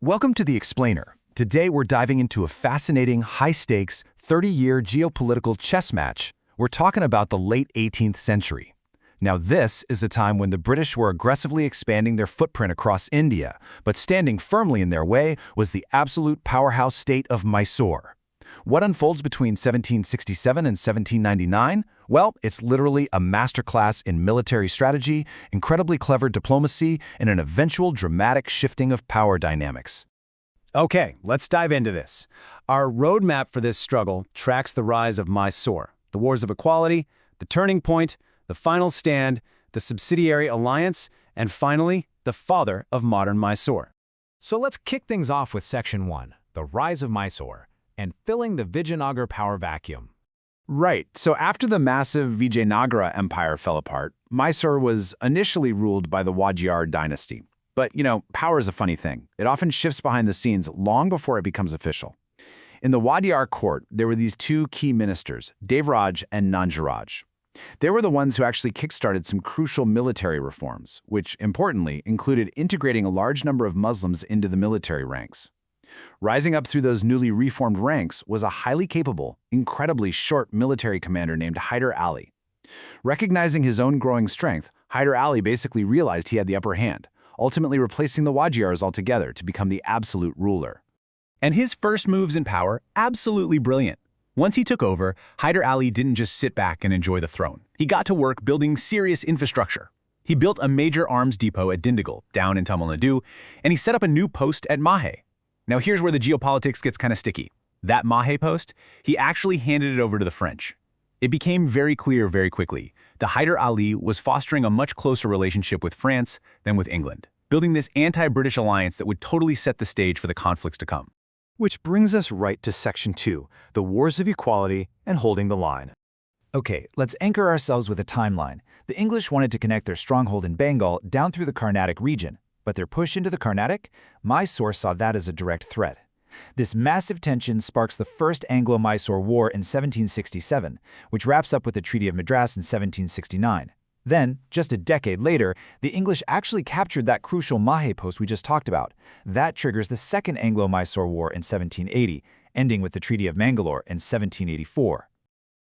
Welcome to The Explainer. Today we're diving into a fascinating, high-stakes, 30-year geopolitical chess match. We're talking about the late 18th century. Now this is a time when the British were aggressively expanding their footprint across India, but standing firmly in their way was the absolute powerhouse state of Mysore. What unfolds between 1767 and 1799? Well, it's literally a masterclass in military strategy, incredibly clever diplomacy, and an eventual dramatic shifting of power dynamics. Okay, let's dive into this. Our roadmap for this struggle tracks the rise of Mysore, the Wars of Equality, the turning point, the final stand, the subsidiary alliance, and finally, the father of modern Mysore. So let's kick things off with Section 1, the rise of Mysore, and filling the Vijayanagara power vacuum. Right, so after the massive Vijayanagara Empire fell apart, Mysore was initially ruled by the Wadiyar dynasty. But, power is a funny thing. It often shifts behind the scenes long before it becomes official. In the Wadiyar court, there were these two key ministers, Devraj and Nanjaraj. They were the ones who actually kickstarted some crucial military reforms, which, importantly, included integrating a large number of Muslims into the military ranks. Rising up through those newly reformed ranks was a highly capable, incredibly short military commander named Hyder Ali. Recognizing his own growing strength, Hyder Ali basically realized he had the upper hand, ultimately replacing the Wadiyars altogether to become the absolute ruler. And his first moves in power, absolutely brilliant. Once he took over, Hyder Ali didn't just sit back and enjoy the throne. He got to work building serious infrastructure. He built a major arms depot at Dindigul, down in Tamil Nadu, and he set up a new post at Mahe. Now here's where the geopolitics gets kind of sticky. That Mahe post, he actually handed it over to the French. It became very clear very quickly that Hyder Ali was fostering a much closer relationship with France than with England, building this anti-British alliance that would totally set the stage for the conflicts to come. Which brings us right to Section 2, the Wars of Equality and holding the line. Okay, let's anchor ourselves with a timeline. The English wanted to connect their stronghold in Bengal down through the Carnatic region, but their push into the Carnatic, Mysore saw that as a direct threat. This massive tension sparks the First Anglo-Mysore War in 1767, which wraps up with the Treaty of Madras in 1769. Then, just a decade later, the English actually captured that crucial Mahe post we just talked about. That triggers the Second Anglo-Mysore War in 1780, ending with the Treaty of Mangalore in 1784.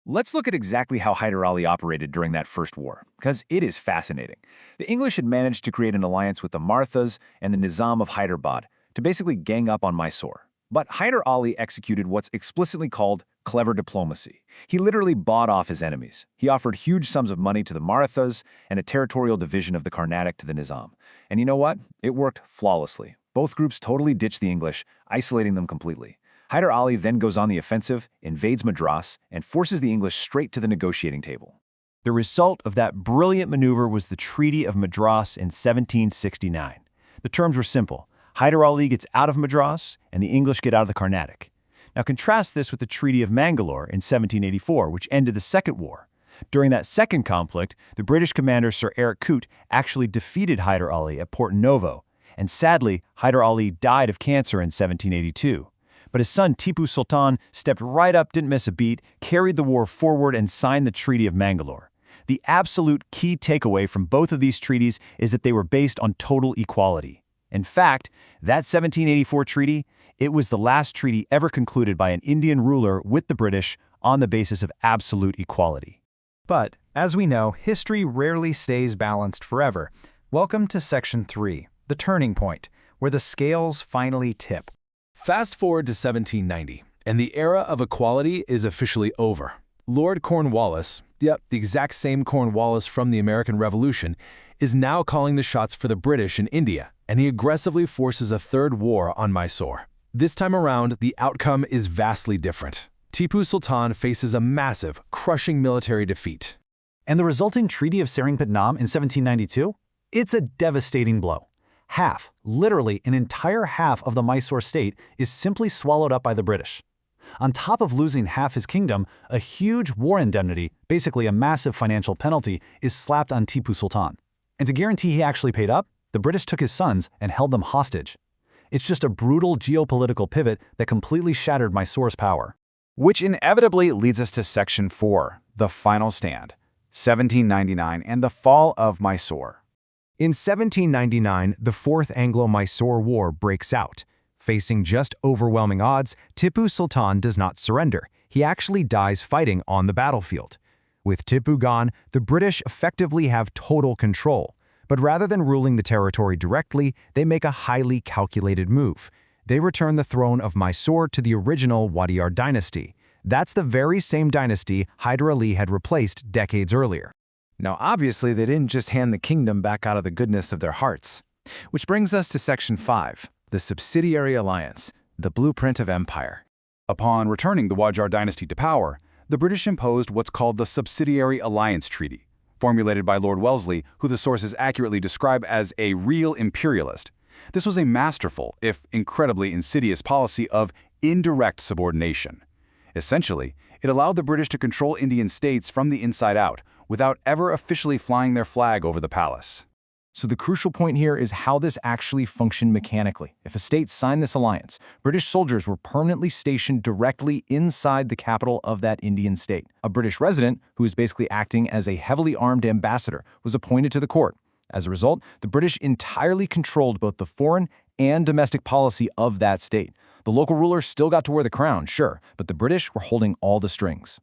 Let's look at exactly how Hyder Ali operated during that first war, because it is fascinating. The English had managed to create an alliance with the Marathas and the Nizam of Hyderabad to basically gang up on Mysore. But Hyder Ali executed what's explicitly called clever diplomacy. He literally bought off his enemies. He offered huge sums of money to the Marathas and a territorial division of the Carnatic to the Nizam. And you know what? It worked flawlessly. Both groups totally ditched the English, isolating them completely. Hyder Ali then goes on the offensive, invades Madras, and forces the English straight to the negotiating table. The result of that brilliant maneuver was the Treaty of Madras in 1769. The terms were simple. Hyder Ali gets out of Madras, and the English get out of the Carnatic. Now contrast this with the Treaty of Mangalore in 1784, which ended the Second War. During that second conflict, the British commander Sir Eric Coote actually defeated Hyder Ali at Porto Novo, and sadly, Hyder Ali died of cancer in 1782. But his son Tipu Sultan stepped right up, didn't miss a beat, carried the war forward, and signed the Treaty of Mangalore. The absolute key takeaway from both of these treaties is that they were based on total equality. In fact, that 1784 treaty, it was the last treaty ever concluded by an Indian ruler with the British on the basis of absolute equality. But, as we know, history rarely stays balanced forever. Welcome to Section 3, the turning point, where the scales finally tip. Fast forward to 1790, and the era of equality is officially over. Lord Cornwallis, the exact same Cornwallis from the American Revolution, is now calling the shots for the British in India, and he aggressively forces a third war on Mysore. This time around, the outcome is vastly different. Tipu Sultan faces a massive, crushing military defeat. And the resulting Treaty of Seringapatam in 1792? It's a devastating blow. Half, literally an entire half of the Mysore state is simply swallowed up by the British. On top of losing half his kingdom, a huge war indemnity, basically a massive financial penalty, is slapped on Tipu Sultan. And to guarantee he actually paid up, the British took his sons and held them hostage. It's just a brutal geopolitical pivot that completely shattered Mysore's power. Which inevitably leads us to Section 4, the final stand, 1799 and the fall of Mysore. In 1799, the Fourth Anglo-Mysore War breaks out. Facing just overwhelming odds, Tipu Sultan does not surrender. He actually dies fighting on the battlefield. With Tipu gone, the British effectively have total control. But rather than ruling the territory directly, they make a highly calculated move. They return the throne of Mysore to the original Wadiyar dynasty. That's the very same dynasty Hyder Ali had replaced decades earlier. Now, obviously, they didn't just hand the kingdom back out of the goodness of their hearts. Which brings us to Section 5, the Subsidiary Alliance, the blueprint of empire. Upon returning the Wadiyar dynasty to power, the British imposed what's called the Subsidiary Alliance Treaty, formulated by Lord Wellesley, who the sources accurately describe as a real imperialist. This was a masterful, if incredibly insidious policy of indirect subordination. Essentially, it allowed the British to control Indian states from the inside out, without ever officially flying their flag over the palace. So the crucial point here is how this actually functioned mechanically. If a state signed this alliance, British soldiers were permanently stationed directly inside the capital of that Indian state. A British resident, who was basically acting as a heavily armed ambassador, was appointed to the court. As a result, the British entirely controlled both the foreign and domestic policy of that state. The local rulers still got to wear the crown, sure, but the British were holding all the strings.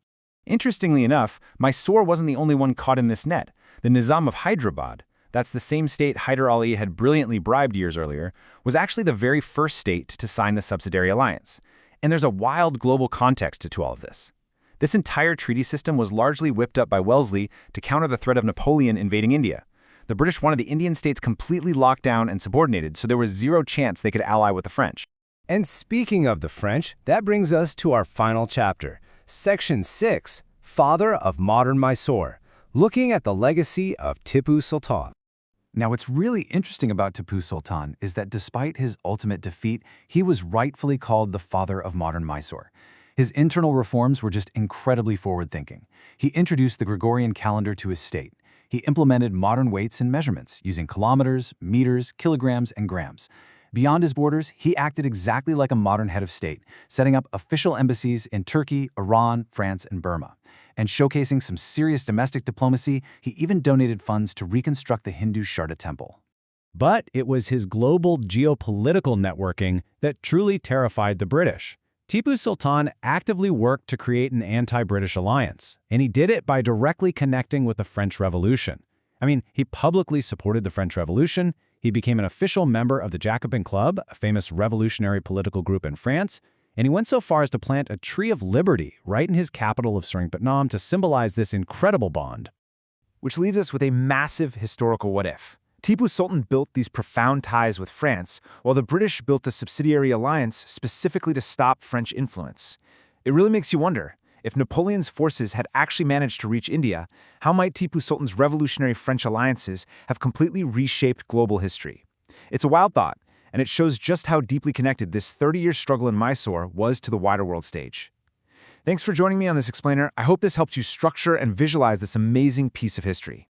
Interestingly enough, Mysore wasn't the only one caught in this net. The Nizam of Hyderabad, that's the same state Hyder Ali had brilliantly bribed years earlier, was actually the very first state to sign the subsidiary alliance. And there's a wild global context to all of this. This entire treaty system was largely whipped up by Wellesley to counter the threat of Napoleon invading India. The British wanted the Indian states completely locked down and subordinated, so there was zero chance they could ally with the French. And speaking of the French, that brings us to our final chapter, Section 6, Father of Modern Mysore, looking at the legacy of Tipu Sultan. Now, what's really interesting about Tipu Sultan is that despite his ultimate defeat, he was rightfully called the father of modern Mysore. His internal reforms were just incredibly forward-thinking. He introduced the Gregorian calendar to his state. He implemented modern weights and measurements, using kilometers, meters, kilograms, and grams. Beyond his borders, he acted exactly like a modern head of state, setting up official embassies in Turkey, Iran, France, and Burma. And showcasing some serious domestic diplomacy, he even donated funds to reconstruct the Hindu Sharda temple. But it was his global geopolitical networking that truly terrified the British. Tipu Sultan actively worked to create an anti-British alliance, and he did it by directly connecting with the French Revolution. He publicly supported the French Revolution, he became an official member of the Jacobin Club, a famous revolutionary political group in France, and he went so far as to plant a tree of liberty right in his capital of Seringapatam to symbolize this incredible bond. Which leaves us with a massive historical what-if. Tipu Sultan built these profound ties with France, while the British built a subsidiary alliance specifically to stop French influence. It really makes you wonder, if Napoleon's forces had actually managed to reach India, how might Tipu Sultan's revolutionary French alliances have completely reshaped global history? It's a wild thought, and it shows just how deeply connected this 30-year struggle in Mysore was to the wider world stage. Thanks for joining me on this explainer. I hope this helped you structure and visualize this amazing piece of history.